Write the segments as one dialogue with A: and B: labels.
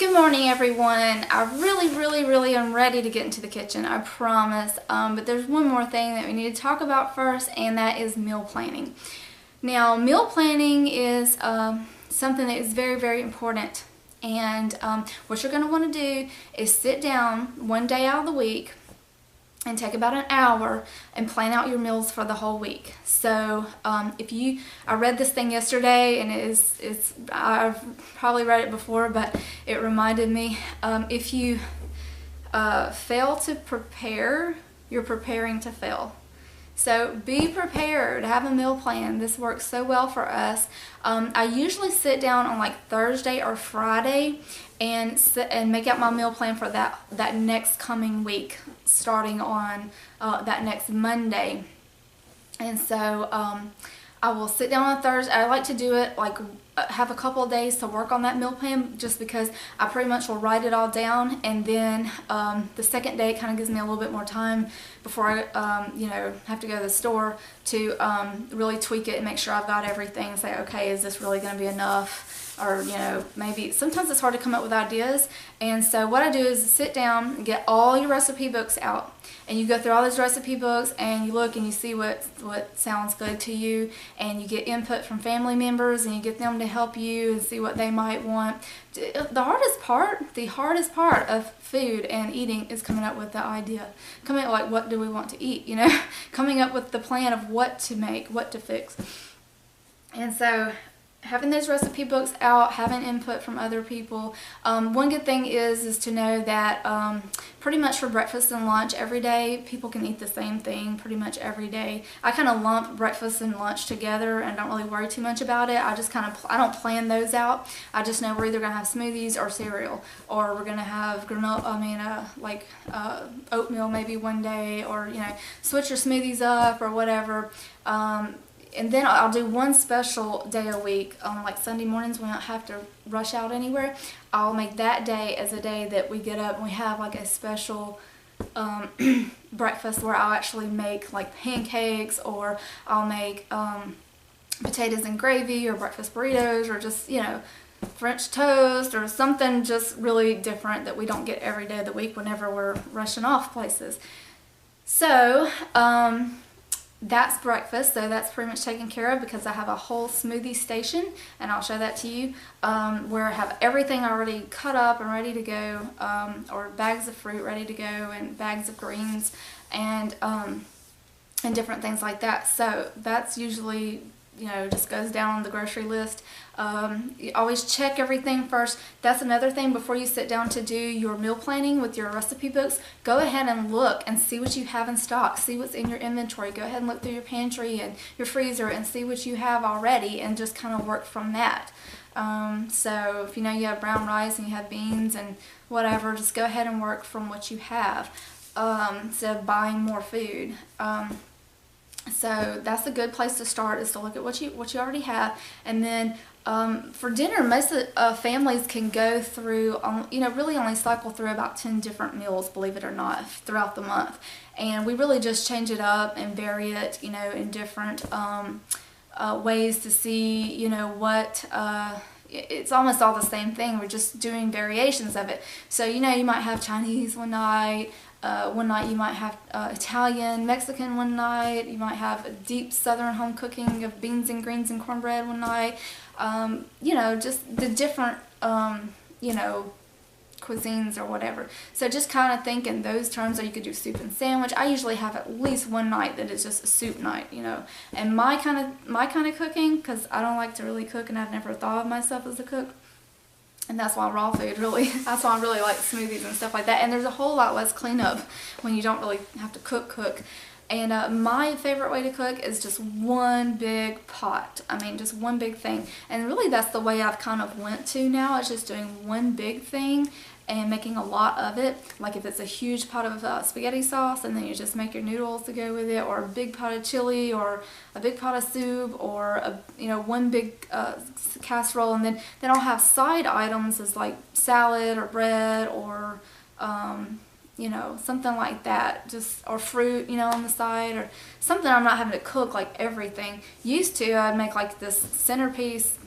A: Good morning, everyone. I really am ready to get into the kitchen, I promise. But there's one more thing that we need to talk about first, and that is meal planning. Now, meal planning is something that is very important. And what you're going to want to do is sit down one day out of the week and take about an hour and plan out your meals for the whole week. So I read this thing yesterday, and I've probably read it before, but it reminded me, if you fail to prepare, you're preparing to fail. So be prepared, have a meal plan. This works so well for us. I usually sit down on like Thursday or Friday and make out my meal plan for that next coming week, starting on that next Monday. And so I will sit down on Thursday. I like to do it like have a couple of days to work on that meal plan, just because I pretty much will write it all down, and then the second day it kind of gives me a little bit more time before I have to go to the store to really tweak it and make sure I've got everything and say, okay, is this really going to be enough? Or maybe sometimes it's hard to come up with ideas. And so what I do is sit down and get all your recipe books out, and you go through all those recipe books and you look and you see what sounds good to you, and you get input from family members and you get them to help you and see what they might want. The hardest part of food and eating is coming up with the idea, coming up like, what do we want to eat, coming up with the plan of what to make, what to fix. And so having those recipe books out, having input from other people. One good thing is to know that pretty much for breakfast and lunch every day, people can eat the same thing pretty much every day. I kind of lump breakfast and lunch together and don't really worry too much about it. I just I don't plan those out. I just know we're either going to have smoothies or cereal, or we're going to have oatmeal maybe one day, or switch your smoothies up or whatever. And then I'll do one special day a week, like Sunday mornings when I don't have to rush out anywhere. I'll make that day as a day that we get up and we have like a special breakfast where I'll actually make like pancakes, or I'll make potatoes and gravy, or breakfast burritos, or just, French toast, or something just really different that we don't get every day of the week whenever we're rushing off places. So, that's breakfast, so that's pretty much taken care of, because I have a whole smoothie station, and I'll show that to you, where I have everything already cut up and ready to go, or bags of fruit ready to go, and bags of greens, and different things like that. So that's usually, just goes down on the grocery list. You always check everything first. That's another thing. Before you sit down to do your meal planning with your recipe books, go ahead and look and see what you have in stock. See what's in your inventory. Go ahead and look through your pantry and your freezer and see what you have already, and just kind of work from that. So if you have brown rice and you have beans and whatever, just go ahead and work from what you have, instead of buying more food. So that's a good place to start, is to look at what you already have. And then for dinner, most of families can go through, really only cycle through about 10 different meals, believe it or not, throughout the month. And we really just change it up and vary it, in different ways to see, what it's almost all the same thing. We're just doing variations of it. So, you might have Chinese one night. One night you might have Italian, Mexican one night. You might have a deep southern home cooking of beans and greens and cornbread one night. Just the different, cuisines or whatever. So just kind of think in those terms. Or you could do soup and sandwich. I usually have at least one night that is just a soup night, And my kind of cooking, because I don't like to really cook, and I've never thought of myself as a cook. And that's why raw food that's why I really like smoothies and stuff like that. And there's a whole lot less cleanup when you don't really have to cook. And my favorite way to cook is just one big pot. Just one big thing. And really that's the way I've kind of went to now. It's just doing one big thing and making a lot of it. Like if it's a huge pot of spaghetti sauce, and then you just make your noodles to go with it, or a big pot of chili, or a big pot of soup, or one big casserole, and then I'll have side items as like salad or bread, or something like that, or fruit, on the side, or something. I'm not having to cook like everything. Used to, I'd make like this centerpiece,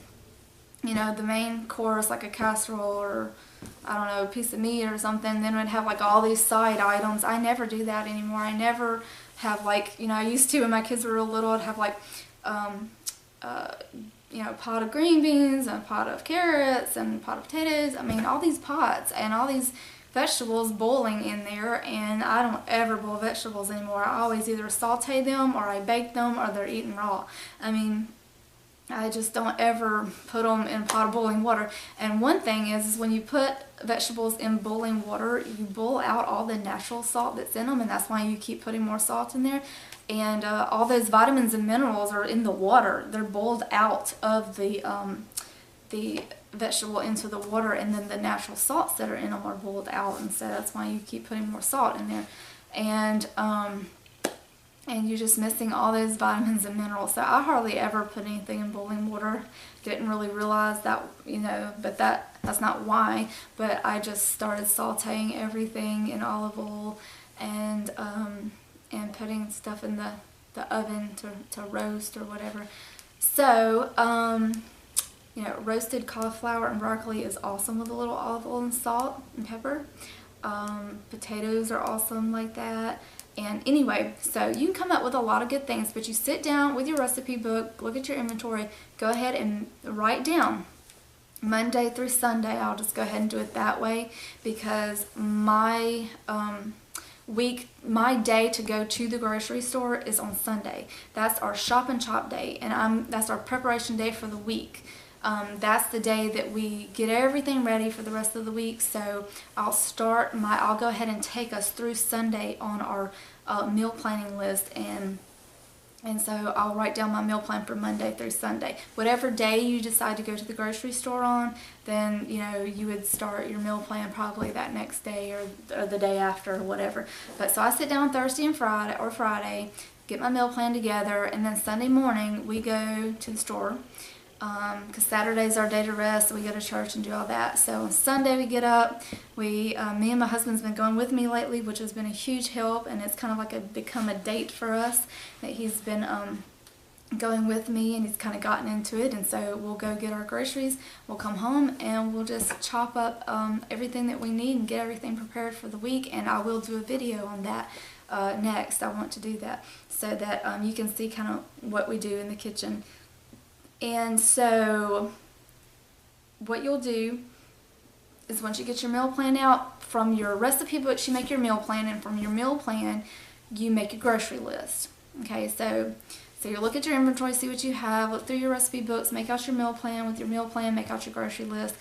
A: the main course, like a casserole, or I don't know, a piece of meat or something, then we'd have like all these side items. I never do that anymore. I never have like, you know, I used to when my kids were real little, I'd have like, you know, a pot of green beans and a pot of carrots and a pot of potatoes. I mean, all these pots and all these vegetables boiling in there, and I don't ever boil vegetables anymore. I always either saute them or I bake them or they're eaten raw. I mean, I just don't ever put them in a pot of boiling water. And one thing is when you put vegetables in boiling water, you boil out all the natural salt that's in them, and that's why you keep putting more salt in there. And all those vitamins and minerals are in the water. They're boiled out of the vegetable into the water, and then the natural salts that are in them are boiled out, and so that's why you keep putting more salt in there. And you're just missing all those vitamins and minerals. So I hardly ever put anything in boiling water. Didn't really realize that, you know, but that's not why. But I just started sauteing everything in olive oil and putting stuff in the oven to roast or whatever. So, you know, roasted cauliflower and broccoli is awesome with a little olive oil and salt and pepper. Potatoes are awesome like that. And anyway, so you can come up with a lot of good things, but you sit down with your recipe book, look at your inventory, go ahead and write down Monday through Sunday. I'll just go ahead and do it that way because my day to go to the grocery store is on Sunday. That's our shop and chop day, and that's our preparation day for the week. That's the day that we get everything ready for the rest of the week. So I'll go ahead and take us through Sunday on our meal planning list, and so I'll write down my meal plan for Monday through Sunday. Whatever day you decide to go to the grocery store on, then, you know, you would start your meal plan probably that next day or the day after or whatever. But so I sit down Thursday and Friday, get my meal plan together, and then Sunday morning we go to the store. Because Saturday's our day to rest, so we go to church and do all that. So on Sunday we get up, me and my husband's been going with me lately, which has been a huge help, and it's kind of like become a date for us, that he's been going with me, and he's kind of gotten into it. And so we'll go get our groceries, we'll come home, and we'll just chop up everything that we need and get everything prepared for the week. And I will do a video on that next. I want to do that so that you can see kind of what we do in the kitchen. And so what you'll do is once you get your meal plan out, from your recipe books you make your meal plan, and from your meal plan you make a grocery list. Okay, so you look at your inventory, see what you have, look through your recipe books, make out your meal plan. With your meal plan, make out your grocery list.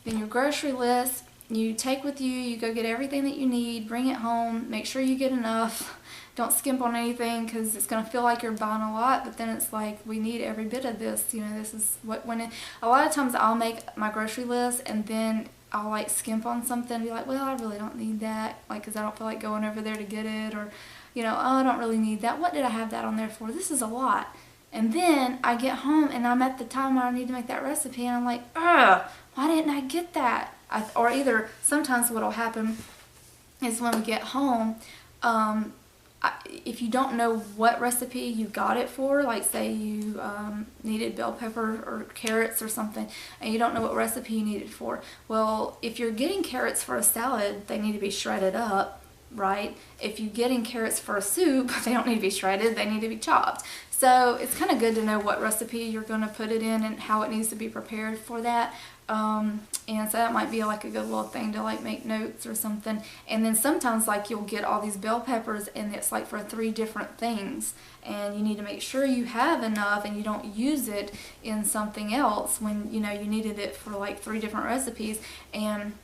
A: Then your grocery list you take with you, you go get everything that you need, bring it home, make sure you get enough. Don't skimp on anything, because it's going to feel like you're buying a lot, but then it's like, we need every bit of this. You know, this is what, a lot of times I'll make my grocery list and then I'll like skimp on something and be like, well, I really don't need that, like, because I don't feel like going over there to get it, or, you know, oh, I don't really need that. What did I have that on there for? This is a lot. And then I get home and I'm at the time where I need to make that recipe, and I'm like, ugh, why didn't I get that? Or either sometimes what'll happen is when we get home, if you don't know what recipe you got it for, like say you needed bell pepper or carrots or something, and you don't know what recipe you need it for. Well, if you're getting carrots for a salad, they need to be shredded up, right? If you're getting carrots for a soup, they don't need to be shredded, they need to be chopped. So it's kind of good to know what recipe you're going to put it in and how it needs to be prepared for that. And so that might be like a good little thing to like make notes or something. And then sometimes like you'll get all these bell peppers and it's like for 3 different things, and you need to make sure you have enough and you don't use it in something else when you know you needed it for like 3 different recipes. And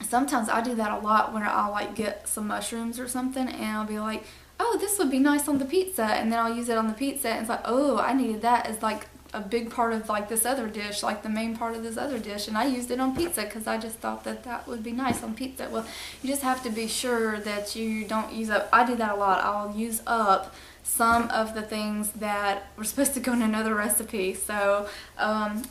A: sometimes I do that a lot when I'll like get some mushrooms or something, and I'll be like, oh, this would be nice on the pizza, and then I'll use it on the pizza, and it's like, oh, I needed that as like a big part of like this other dish, like the main part of this other dish, and I used it on pizza because I just thought that that would be nice on pizza. Well, you just have to be sure that you don't use up. I do that a lot. I'll use up some of the things that were supposed to go in another recipe. So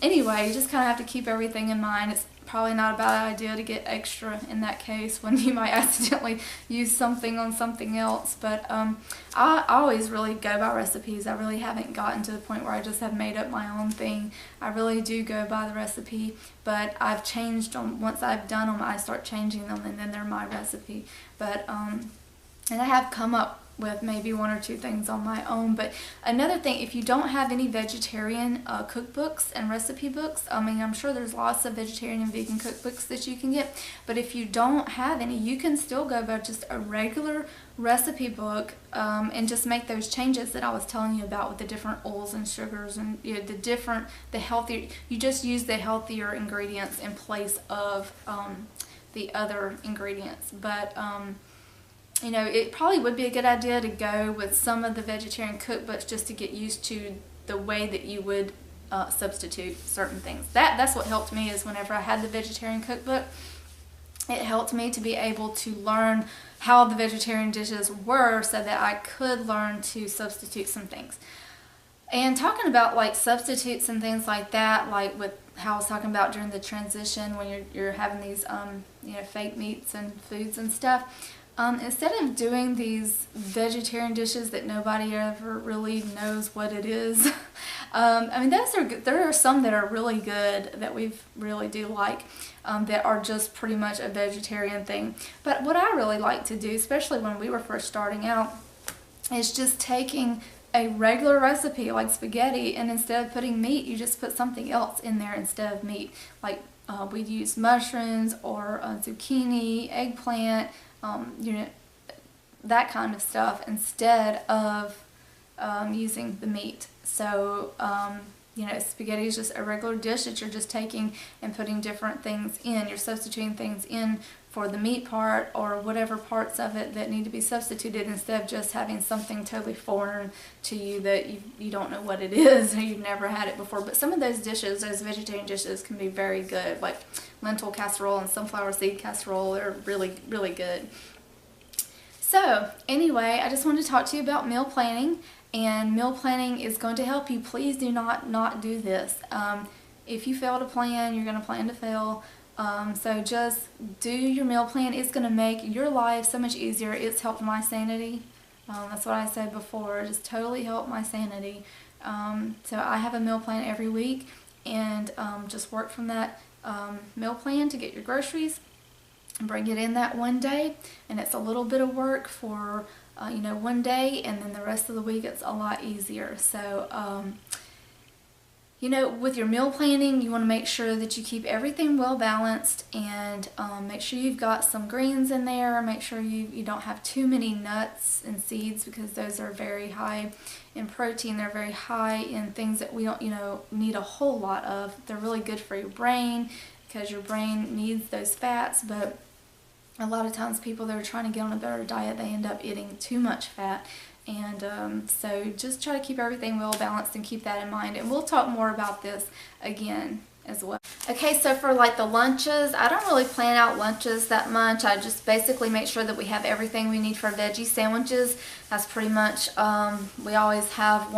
A: anyway, you just kind of have to keep everything in mind. probably not a bad idea to get extra in that case when you might accidentally use something on something else. But I always really go by recipes. I really haven't gotten to the point where I just have made up my own thing. I really do go by the recipe, but I've changed them. Once I've done them, I start changing them, and then they're my recipe. But and I have come up with maybe 1 or 2 things on my own. But another thing, if you don't have any vegetarian cookbooks and recipe books, I mean, I'm sure there's lots of vegetarian and vegan cookbooks that you can get, but if you don't have any, you can still go by just a regular recipe book and just make those changes that I was telling you about with the different oils and sugars, and the healthier, you just use the healthier ingredients in place of the other ingredients. But you know, it probably would be a good idea to go with some of the vegetarian cookbooks just to get used to the way that you would substitute certain things. That's what helped me, is whenever I had the vegetarian cookbook, it helped me to be able to learn how the vegetarian dishes were so that I could learn to substitute some things. And talking about like substitutes and things like that, like with how I was talking about during the transition when you're having these you know, fake meats and foods and stuff, instead of doing these vegetarian dishes that nobody ever really knows what it is, I mean, there are some that are really good that we really do like, that are just pretty much a vegetarian thing. But what I really like to do, especially when we were first starting out, is just taking a regular recipe like spaghetti, and instead of putting meat, you just put something else in there instead of meat. Like we'd use mushrooms or zucchini, eggplant, you know, that kind of stuff instead of using the meat. So, you know, spaghetti is just a regular dish that you're just taking and putting different things in. You're substituting things in for the meat part or whatever parts of it that need to be substituted, instead of just having something totally foreign to you that you don't know what it is or you've never had it before. But some of those dishes, those vegetarian dishes, can be very good, like lentil casserole and sunflower seed casserole. They're really, really good. So anyway, I just wanted to talk to you about meal planning, and meal planning is going to help you. Please do not do this. If you fail to plan, you're going to plan to fail. So just do your meal plan. It's going to make your life so much easier. It's helped my sanity. That's what I said before. It just totally helped my sanity. So I have a meal plan every week, and just work from that meal plan to get your groceries. Bring it in that one day, and it's a little bit of work for you know, one day, and then the rest of the week it's a lot easier. So you know, with your meal planning, you want to make sure that you keep everything well balanced, and make sure you've got some greens in there. Make sure you don't have too many nuts and seeds, because those are very high in protein. They're very high in things that we don't, you know, need a whole lot of. They're really good for your brain, because your brain needs those fats, but a lot of times people that are trying to get on a better diet, they end up eating too much fat. And so just try to keep everything well balanced and keep that in mind. And we'll talk more about this again as well. Okay, so for like the lunches, I don't really plan out lunches that much. I just basically make sure that we have everything we need for veggie sandwiches. That's pretty much, we always have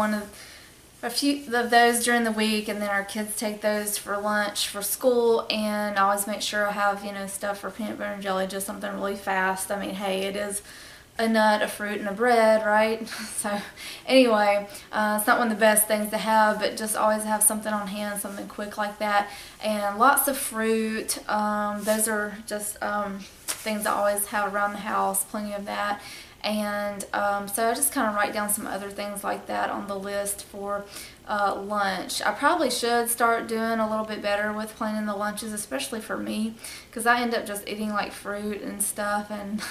A: a few of those during the week, and then our kids take those for lunch for school. And I always make sure I have, you know, stuff for peanut butter and jelly, just something really fast. I mean, hey, it is a nut, a fruit, and a bread, right? So anyway, it's not one of the best things to have, but just always have something on hand, something quick like that. And lots of fruit. Those are just things I always have around the house, plenty of that. And so I just kind of write down some other things like that on the list for lunch. I probably should start doing a little bit better with planning the lunches, especially for me, because I end up just eating like fruit and stuff, and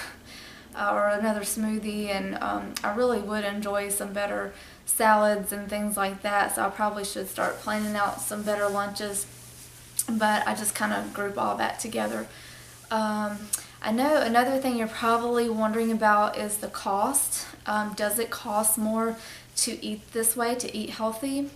A: or another smoothie, and I really would enjoy some better salads and things like that. So I probably should start planning out some better lunches, but I just kind of group all that together. I know another thing you're probably wondering about is the cost. Does it cost more to eat this way, to eat healthy?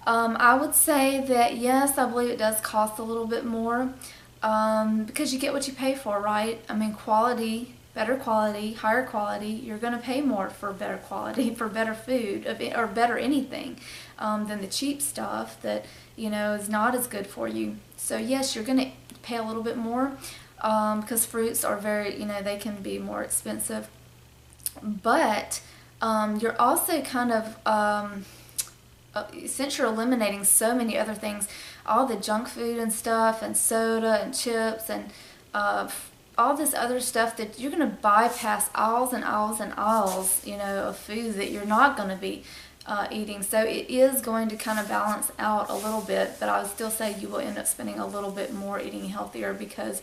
A: I would say that yes, I believe it does cost a little bit more, because you get what you pay for, right? I mean, quality, better quality, higher quality, you're going to pay more for better quality, for better food, or better anything, than the cheap stuff that, you know, is not as good for you. So yes, you're going to pay a little bit more because fruits are very, they can be more expensive. But you're also kind of, since you're eliminating so many other things, all the junk food and stuff, and soda and chips and all this other stuff, that you're going to bypass aisles and aisles and aisles, of foods that you're not going to be eating. So it is going to kind of balance out a little bit, but I would still say you will end up spending a little bit more eating healthier, because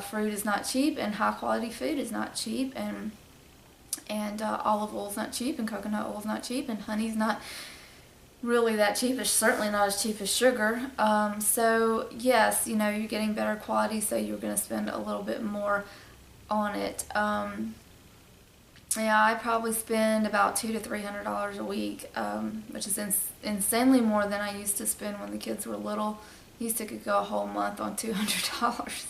A: fruit is not cheap, and high quality food is not cheap, and olive oil is not cheap, and coconut oil is not cheap, and honey's not really that cheap. It's certainly not as cheap as sugar. So yes, you're getting better quality, so you're going to spend a little bit more on it. Yeah, I probably spend about $200 to $300 a week, which is insanely more than I used to spend when the kids were little. Used to could go a whole month on $200.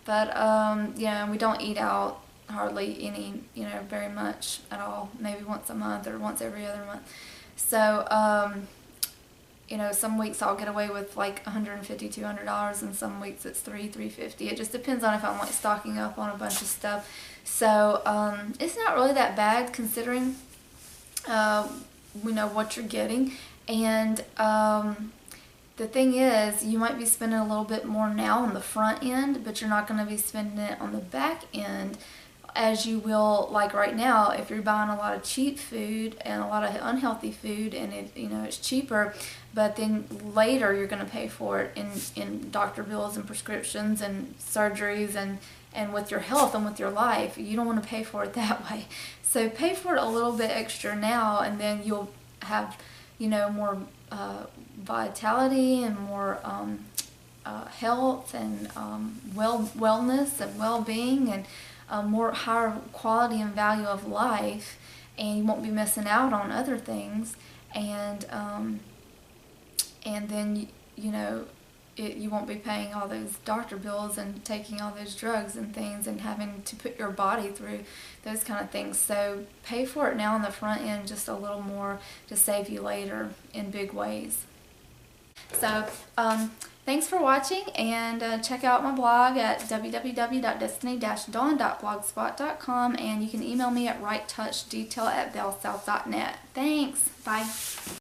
A: But we don't eat out hardly any, very much at all. Maybe once a month or once every other month. So, some weeks I'll get away with like $150, $200, and some weeks it's $350. It just depends on if I'm like stocking up on a bunch of stuff. So, it's not really that bad considering, what you're getting. And, the thing is, you might be spending a little bit more now on the front end, but you're not going to be spending it on the back end as you will, like right now, if you're buying a lot of cheap food and a lot of unhealthy food, and it's cheaper, but then later you're going to pay for it in doctor bills and prescriptions and surgeries and with your health and with your life. You don't want to pay for it that way. So pay for it a little bit extra now, and then you'll have, more vitality and more health and wellness and well-being, and more higher quality and value of life, and you won't be missing out on other things, and then you won't be paying all those doctor bills and taking all those drugs and things and having to put your body through those kind of things. So pay for it now on the front end just a little more to save you later in big ways. So thanks for watching, and check out my blog at www.destiny-dawn.blogspot.com, and you can email me at righttouchdetail@bellsouth.net. Thanks. Bye.